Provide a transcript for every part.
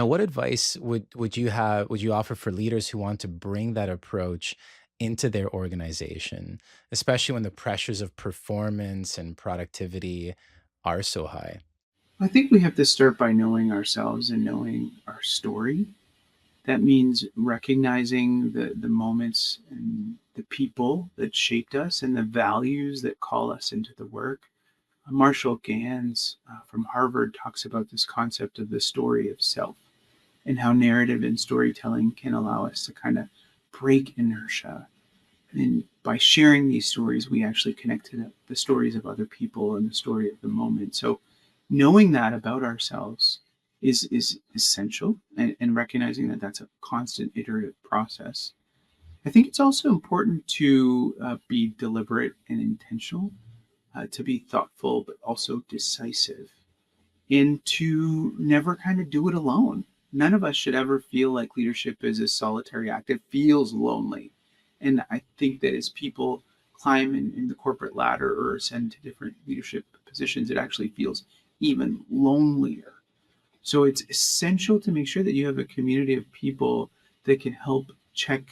What advice would you offer for leaders who want to bring that approach into their organization, especially when the pressures of performance and productivity are so high? I think we have to start by knowing ourselves and knowing our story. That means recognizing the moments and the people that shaped us and the values that call us into the work. Marshall Gans from Harvard talks about this concept of the story of self and how narrative and storytelling can allow us to kind of break inertia. And by sharing these stories, we actually connect to the stories of other people and the story of the moment. So, knowing that about ourselves is essential, and recognizing that that's a constant iterative process. I think it's also important to be deliberate and intentional, to be thoughtful but also decisive, and to never kind of do it alone. None of us should ever feel like leadership is a solitary act. It feels lonely. And I think that as people climb in the corporate ladder or ascend to different leadership positions, it actually feels even lonelier. So it's essential to make sure that you have a community of people that can help check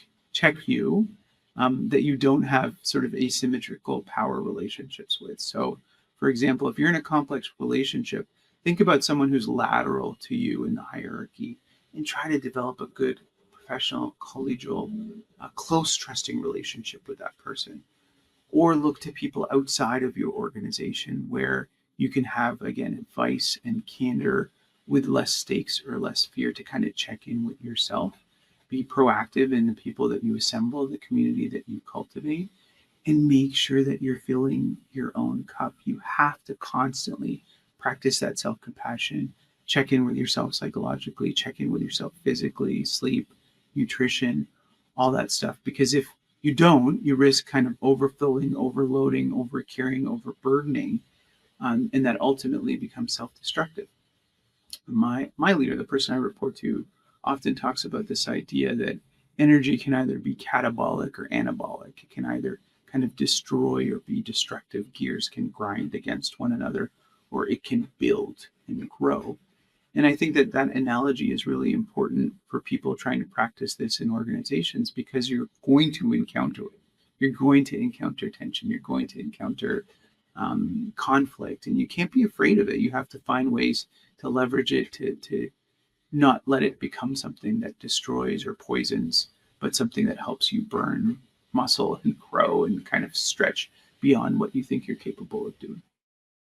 you, that you don't have sort of asymmetrical power relationships with. So, for example, if you're in a complex relationship, think about someone who's lateral to you in the hierarchy, and try to develop a good professional, collegial, close, trusting relationship with that person. Or look to people outside of your organization where you can have, again, advice and candor with less stakes or less fear to kind of check in with yourself. Be proactive in the people that you assemble, the community that you cultivate, and make sure that you're filling your own cup. You have to constantly practice that self compassion, check in with yourself psychologically, check in with yourself physically, sleep, nutrition, all that stuff. Because if you don't, you risk kind of overfilling, overloading, overcarrying, overburdening, and that ultimately becomes self destructive. My leader, the person I report to, often talks about this idea that energy can either be catabolic or anabolic. It can either kind of destroy or be destructive. Gears can grind against one another, or it can build and grow. And I think that that analogy is really important for people trying to practice this in organizations, because you're going to encounter it. You're going to encounter tension. You're going to encounter conflict, and you can't be afraid of it. You have to find ways to leverage it, to not let it become something that destroys or poisons, but something that helps you burn muscle and grow and kind of stretch beyond what you think you're capable of doing.